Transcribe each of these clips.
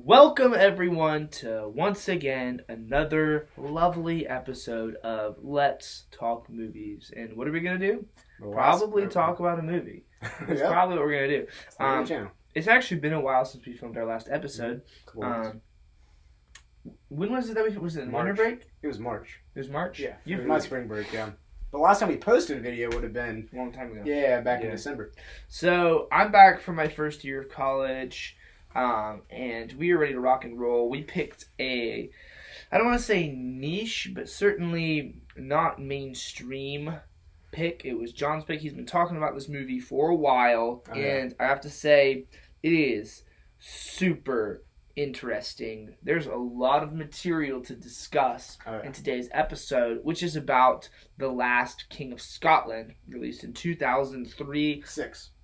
Welcome everyone to once again another lovely episode of Let's Talk Movies. And what are we gonna do? Probably talk about a movie. That's probably what we're gonna do. It's actually been a while since we filmed our last episode. When was it that was it winter break? It was March. It was March? Yeah. It was my spring break, yeah. The last time we posted a video would have been a long time ago. Yeah, back in December. So I'm back from my first year of college. And we are ready to rock and roll. We picked I don't want to say niche, but certainly not mainstream pick. It was John's pick. He's been talking about this movie for a while, and I have to say, it is super interesting. There's a lot of material to discuss in today's episode, which is about The Last King of Scotland, released in 2003.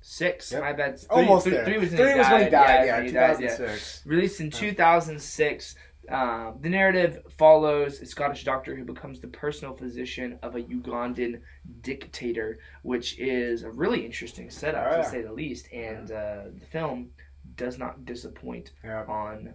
Six. Yep. My bad. Almost there. Three was when he died. Yeah, 2006. Released in 2006. The narrative follows a Scottish doctor who becomes the personal physician of a Ugandan dictator, which is a really interesting setup, to say the least. And the film does not disappoint on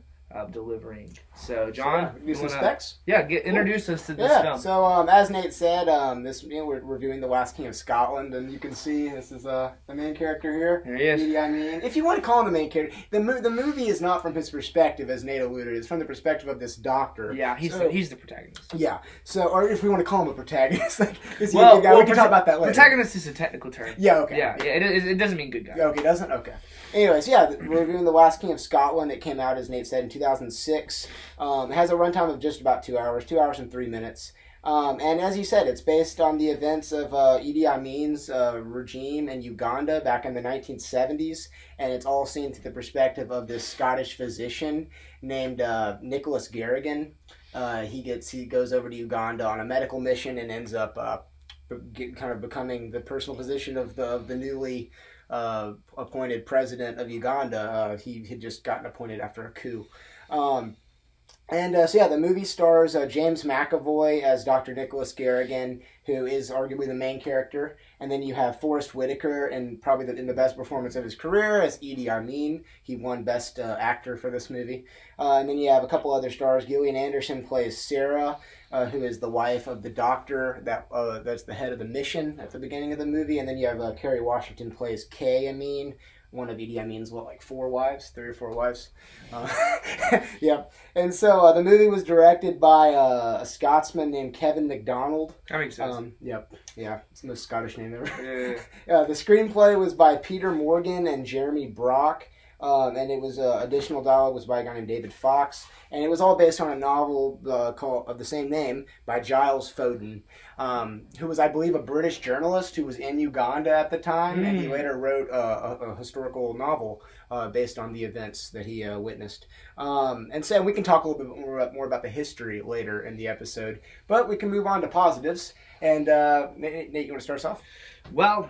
delivering. So, John, do some specs? Yeah, introduce us to this film. So, as Nate said, we're reviewing The Last King of Scotland, and you can see this is the main character here. There he is. Idi Amin. If you want to call him the main character, the movie is not from his perspective, as Nate alluded. It's from the perspective of this doctor. Yeah, he's the protagonist. Yeah. So, or if we want to call him a protagonist, we can talk about that later. Protagonist is a technical term. Yeah. Okay. Yeah. It doesn't mean good guy. Okay, doesn't. Okay. Anyways, we're reviewing The Last King of Scotland. It came out, as Nate said, in 2006. It has a runtime of just about 2 hours, 2 hours and 3 minutes. And as you said, it's based on the events of Idi Amin's regime in Uganda back in the 1970s. And it's all seen through the perspective of this Scottish physician named Nicholas Garrigan. He goes over to Uganda on a medical mission and ends up kind of becoming the personal physician of the newly appointed president of Uganda. He had just gotten appointed after a coup. The movie stars James McAvoy as Dr. Nicholas Garrigan, who is arguably the main character. And then you have Forrest Whitaker, and probably in the best performance of his career, as Idi Amin. He won Best Actor for this movie. And then you have a couple other stars. Gillian Anderson plays Sarah, who is the wife of the doctor that's the head of the mission at the beginning of the movie. And then you have Kerry Washington plays Kay Amin, one of Idi Amin's, 3 or 4 wives? Yep. And so the movie was directed by a Scotsman named Kevin MacDonald. That makes sense. Yep. Yeah, it's the most Scottish name ever. Yeah. The screenplay was by Peter Morgan and Jeremy Brock. And it was additional dialogue was by a guy named David Fox, and it was all based on a novel of the same name by Giles Foden, who was, I believe, a British journalist who was in Uganda at the time, and he later wrote a historical novel based on the events that he witnessed. And so we can talk a little bit more about the history later in the episode, but we can move on to positives. And Nate, you want to start us off? Well,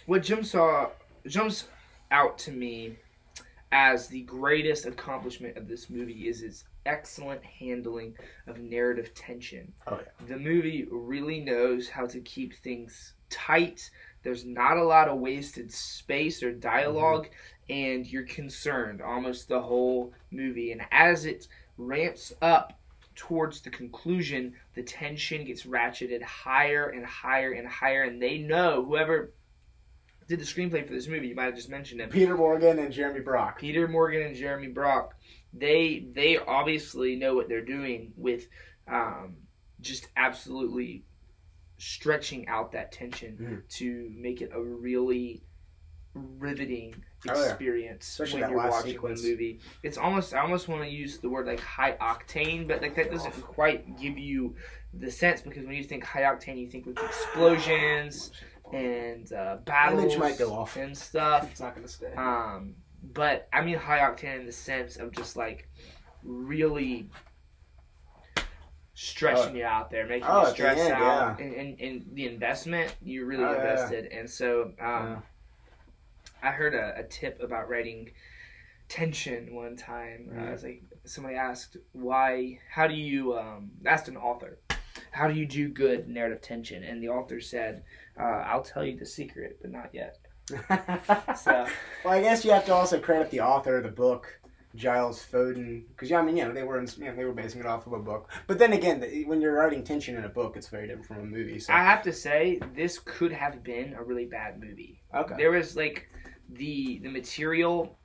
what jumps out to me as the greatest accomplishment of this movie is its excellent handling of narrative tension. The movie really knows how to keep things tight. There's not a lot of wasted space or dialogue, and you're concerned almost the whole movie. And as it ramps up towards the conclusion, the tension gets ratcheted higher and higher and higher, and they know, whoever did the screenplay for this movie, you might have just mentioned him, Peter Morgan and Jeremy Brock. They obviously know what they're doing with just absolutely stretching out that tension to make it a really riveting experience when you're watching the movie. It's almost, I almost want to use the word like high octane, but like that doesn't quite give you the sense, because when you think high octane, you think with explosions and battles image might go off and stuff. It's not going to stay. But I mean high octane in the sense of just like really stretching you out there, making you stress out, and the investment, you really invested. And so I heard a tip about writing tension one time. I was like, somebody asked how do you asked an author, how do you do good narrative tension? And the author said, I'll tell you the secret, but not yet. So, well, I guess you have to also credit the author of the book Giles Foden, because they were they were basing it off of a book. But then again, when you're writing tension in a book, it's very different from a movie. So I have to say, this could have been a really bad movie. Okay. There was like the material,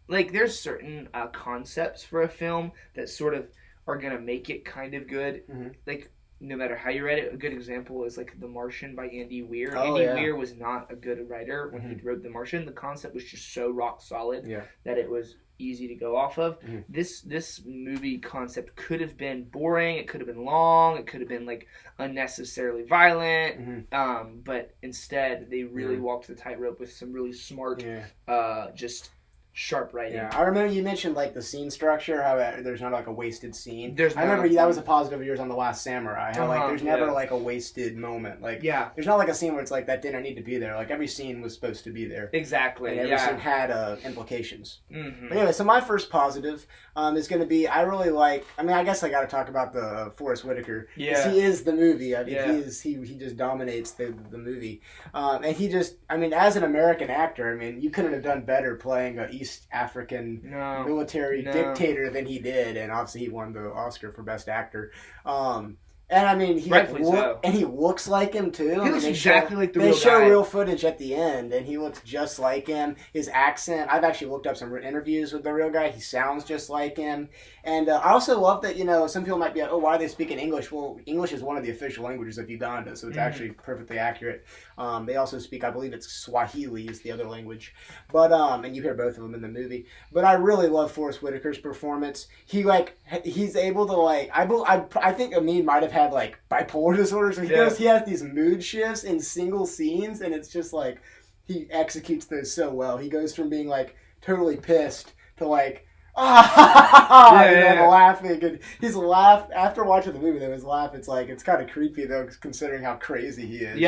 like there's certain concepts for a film that sort of are gonna make it kind of good. Mm-hmm. Like no matter how you read it, a good example is like The Martian by Andy Weir. Oh, Andy Weir was not a good writer when he wrote The Martian. The concept was just so rock solid that it was easy to go off of. Mm-hmm. This movie concept could have been boring. It could have been long. It could have been like unnecessarily violent. But instead, they really walked the tightrope with some really smart, just sharp writing. Yeah, I remember you mentioned like the scene structure, how there's not like a wasted scene. I remember that was a positive of yours on The Last Samurai. How like there's never like a wasted moment. Like there's not like a scene where it's like that didn't need to be there. Like every scene was supposed to be there. Exactly. And every scene had implications. Mm-hmm. But anyway, so my first positive is going to be I really like. I mean, I guess I got to talk about the Forrest Whitaker. Yeah. He is the movie. I mean, he just dominates the movie. And he just, I mean, as an American actor, I mean, you couldn't have done better playing a East African military dictator than he did, and obviously he won the Oscar for Best Actor. And I mean, he looks like him too. He looks exactly like the real guy. They show real footage at the end, and he looks just like him. His accent, I've actually looked up some interviews with the real guy. He sounds just like him. And I also love that, some people might be like, oh, why are they speaking English? Well, English is one of the official languages of Uganda, so it's actually perfectly accurate. They also speak, I believe it's Swahili is the other language. But, and you hear both of them in the movie. But I really love Forrest Whitaker's performance. He's able to, I think Amin might have had, bipolar disorder, so he has these mood shifts in single scenes, and it's just, he executes those so well. He goes from being, totally pissed to, laughing, and he's after watching the movie. Though his laugh, it's kind of creepy though, considering how crazy he is.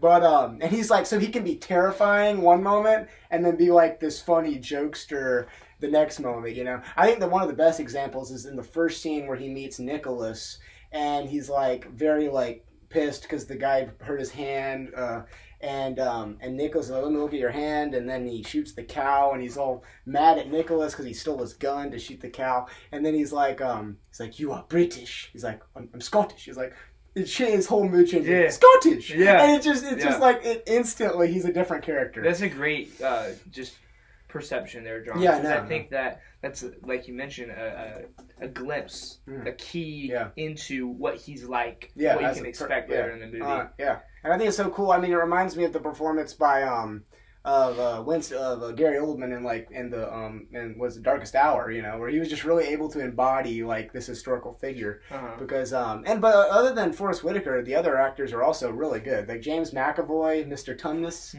But and he's so he can be terrifying one moment and then be this funny jokester the next moment. I think that one of the best examples is in the first scene where he meets Nicholas, and he's very pissed because the guy hurt his hand. And Nicholas is like, let me look at your hand, and then he shoots the cow, and he's all mad at Nicholas because he stole his gun to shoot the cow, and then he's like, you are British. He's like, I'm Scottish. He's like, his whole mood changes. Scottish. Yeah. And it instantly he's a different character. That's a great just perception there, John. I think that's like you mentioned a glimpse, a key into what he's like, what you can expect later in the movie. And I think it's so cool. I mean, it reminds me of the performance by Gary Oldman in was the Darkest Hour, where he was just really able to embody this historical figure. Because but other than Forrest Whitaker, the other actors are also really good. Like James McAvoy, Mr. Tumnus.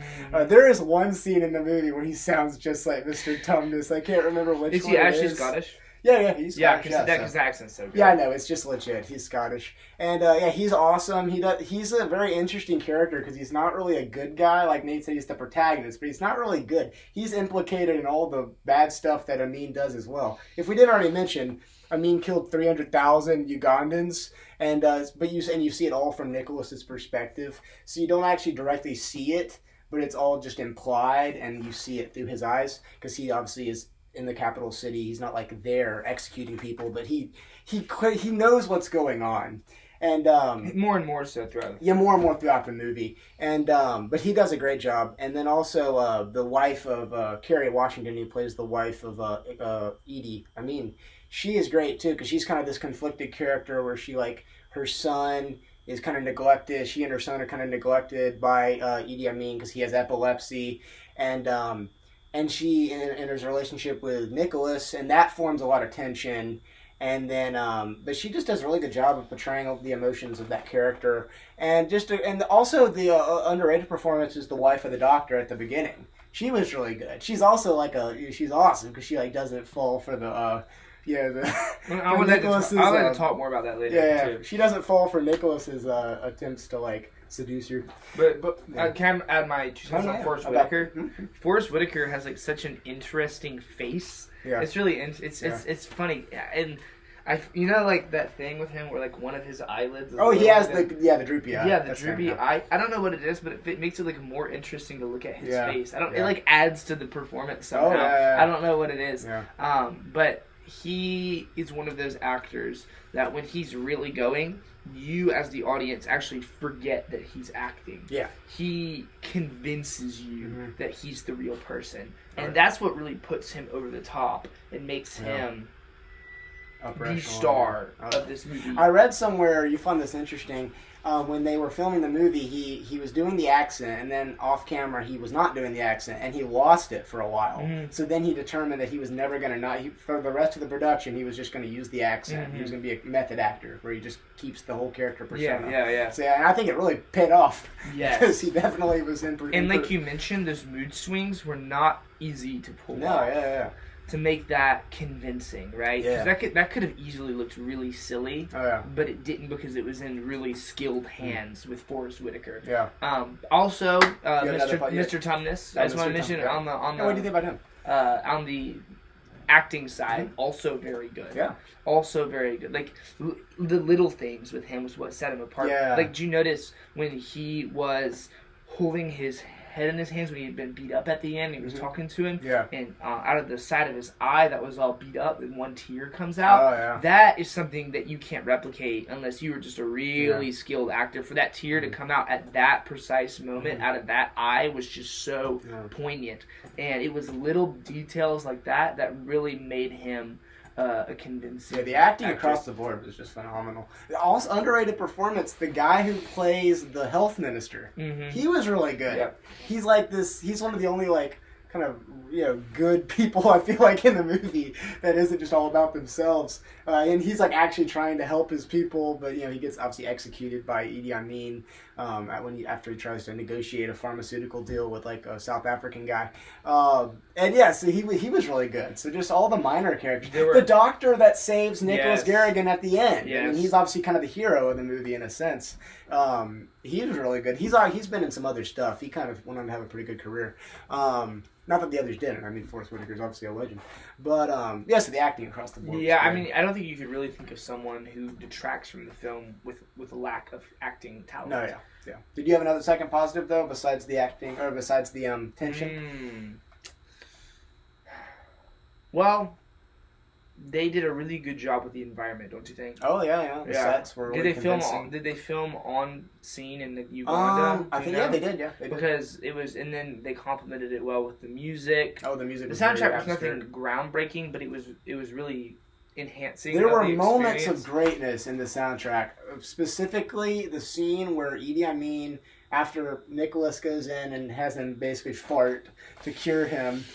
There is one scene in the movie where he sounds just like Mr. Tumnus. I can't remember which one. Is he actually Scottish? Yeah, he's Scottish. Because his accent's so good. Yeah, I know, it's just legit. He's Scottish. And, he's awesome. He's a very interesting character because he's not really a good guy. Like Nate said, he's the protagonist, but he's not really good. He's implicated in all the bad stuff that Amin does as well. If we didn't already mention, Amin killed 300,000 Ugandans, and you see it all from Nicholas's perspective. So you don't actually directly see it, but it's all just implied, and you see it through his eyes because he obviously is in the capital city. He's not there executing people, but he knows what's going on, and more and more so throughout. Yeah, more and more throughout the movie, and but he does a great job. And then also the wife of Kerry Washington, who plays the wife of Edie. I mean, she is great too because she's kind of this conflicted character where she her son is kind of neglected. She and her son are kind of neglected by Idi Amin because he has epilepsy, and she enters a relationship with Nicholas, and that forms a lot of tension. And then, but she just does a really good job of portraying the emotions of that character. And also the underrated performance is the wife of the doctor at the beginning. She was really good. She's also she's awesome because she doesn't fall for the I would like to talk more about that later. Too. She doesn't fall for Nicholas's attempts to seduce you. But can I add my 2 cents on Forrest Whitaker? Forrest Whitaker has such an interesting face. Yeah. It's really it's funny, and like that thing with him where like one of his eyelids. Is He has the droopy eye. Yeah, the droopy eye. I don't know what it is, but it makes it like more interesting to look at his face. It like adds to the performance somehow. I don't know what it is. Yeah. But he is one of those actors that when he's really going, you as the audience actually forget that he's acting. Yeah. He convinces you that he's the real person. And that's what really puts him over the top and makes him the star of this movie. I read somewhere, you found this interesting, when they were filming the movie, he was doing the accent, and then off camera he was not doing the accent, and he lost it for a while. So then he determined that he was never going to for the rest of the production, he was just going to use the accent. He was going to be a method actor, where he just keeps the whole character persona. Yeah. So and I think it really paid off. Yes. Because he definitely was in... And like you mentioned, those mood swings were not easy to pull off. Yeah. To make that convincing, right? Yeah. Because that could have easily looked really silly. Oh, yeah. But it didn't because it was in really skilled hands with Forrest Whitaker. Yeah. Also, Mr. Tumnus. I just want to mention on the. What do you think about him? On the acting side, also very good. Yeah. Also very good. Like the little things with him was what set him apart. Yeah. Like, do you notice when he was holding his head in his hands when he had been beat up at the end, he was talking to him, and out of the side of his eye that was all beat up and one tear comes out. That is something that you can't replicate unless you were just a really skilled actor. For that tear to come out at that precise moment out of that eye was just so poignant, and it was little details like that that really made him a convincing. Yeah, the acting actor. across the board was just phenomenal. Also, underrated performance. The guy who plays the health minister, he was really good. Yep. He's like this. He's one of the only like kind of good people I feel like in the movie that isn't just all about themselves. And he's like actually trying to help his people, but he gets obviously executed by Idi Amin after he tries to negotiate a pharmaceutical deal with like a South African guy. And so he was really good. So just all the minor characters. The doctor that saves Nicholas Garrigan at the end. Yes. I mean, he's obviously kind of the hero of the movie in a sense. He was really good. He's been in some other stuff. He kind of went on to have a pretty good career. Not that the others didn't. I mean, Forrest Whitaker's obviously a legend. But, so the acting across the board. Yeah, I mean, I don't think you could really think of someone who detracts from the film with a lack of acting talent. No, yeah. Did you have another second positive, though, besides the acting, or besides the tension? Well, they did a really good job with the environment, don't you think? Oh yeah. The sets were really convincing. Did they film on scene in Uganda? I think they did. Yeah, they did. Because it was, and then they complemented it well with the music. Oh, the music. The soundtrack was nothing groundbreaking, but it was really enhancing. There were moments of greatness in the soundtrack. Specifically, the scene where Idi Amin, after Nicholas goes in and has him basically fart to cure him.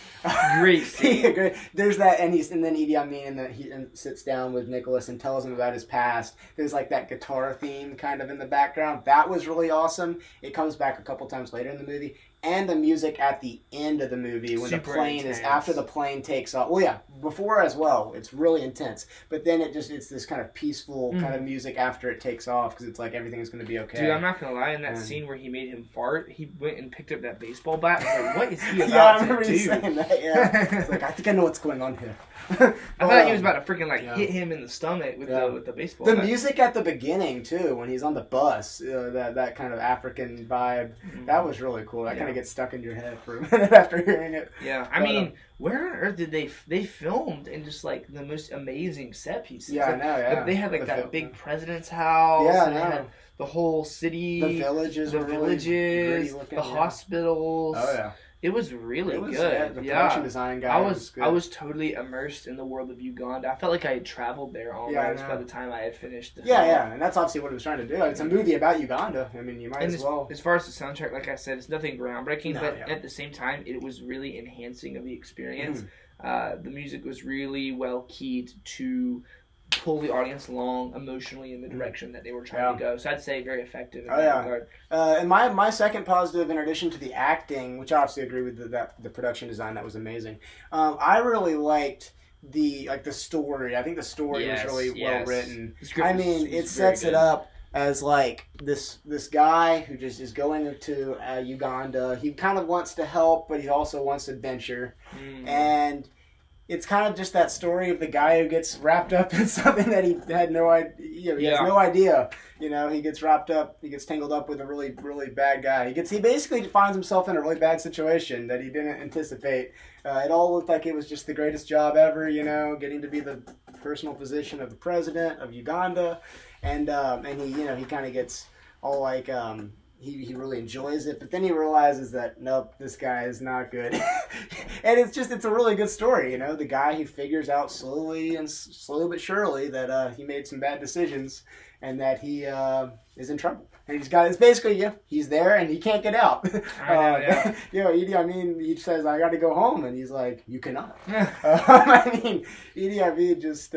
Great scene. There's that, and then Idi Amin he sits down with Nicholas and tells him about his past. There's like that guitar theme kind of in the background. That was really awesome. It comes back a couple times later in the movie. And the music at the end of the movie when Super the plane intense. is after the plane takes off. Well, yeah, before as well. It's really intense. But then it's this kind of peaceful kind of music after it takes off because it's like everything is going to be okay. Dude, I'm not going to lie. In that scene where he made him fart, he went and picked up that baseball bat. I was like, what is he about I remember to you do? saying that. Yeah, it's like I think I know what's going on here. I thought he was about to freaking hit him in the stomach with the baseball. The bat. music at the beginning too, when he's on the bus, that kind of African vibe, that was really cool. That kind of gets stuck in your head for a minute after hearing it. Yeah, I mean, where on earth did they filmed in just like the most amazing set pieces? Yeah, I know. Yeah, they had like that big president's house. Yeah, and they had the whole city, the villages, the hospitals. Oh yeah. It was really good. Yeah, the production design guy I was totally immersed in the world of Uganda. I felt like I had traveled there almost by the time I had finished the film. Yeah, and that's obviously what it was trying to do. It's a movie about Uganda. I mean, you might as well. As far as the soundtrack, like I said, it's nothing groundbreaking, but at the same time, it was really enhancing of the experience. The music was really well keyed to pull the audience along emotionally in the direction that they were trying to go. So I'd say very effective in that regard. And my second positive, in addition to the acting, which I obviously agree with the production design, that was amazing. I really liked the story. I think the story was really well written. I mean, it sets it up as like this guy who just is going to Uganda. He kind of wants to help, but he also wants adventure. And it's kind of just that story of the guy who gets wrapped up in something that he had no idea. He has no idea. He gets wrapped up. He gets tangled up with a really, really bad guy. He basically finds himself in a really bad situation that he didn't anticipate. It all looked like it was just the greatest job ever. Getting to be the personal physician of the president of Uganda, and he kind of gets all like. He really enjoys it, but then he realizes that, nope, this guy is not good. And it's a really good story, the guy who figures out slowly but surely that he made some bad decisions and that he is in trouble. And it's basically, he's there and he can't get out. Idi Amin, he says, I got to go home. And he's like, you cannot. Idi Amin just,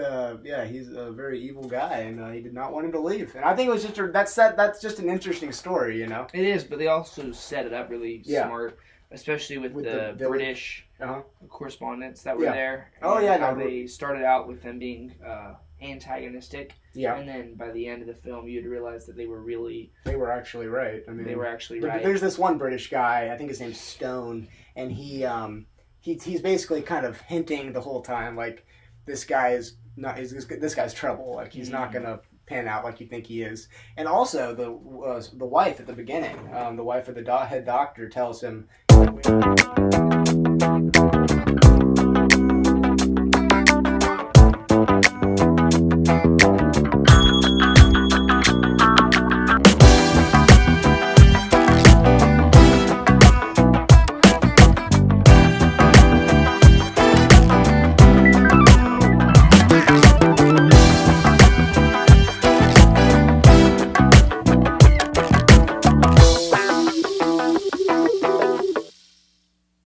he's a very evil guy and he did not want him to leave. And I think it was that's just an interesting story, It is, but they also set it up really smart, especially with the British correspondents that were there. They started out with them being antagonistic, and then by the end of the film you'd realize that they were actually right. They were actually right. There's this one British guy, I think his name's Stone, and he's basically kind of hinting the whole time like this guy's trouble, like he's not gonna pan out like you think he is. And also the wife at the beginning, the wife of the head doctor tells him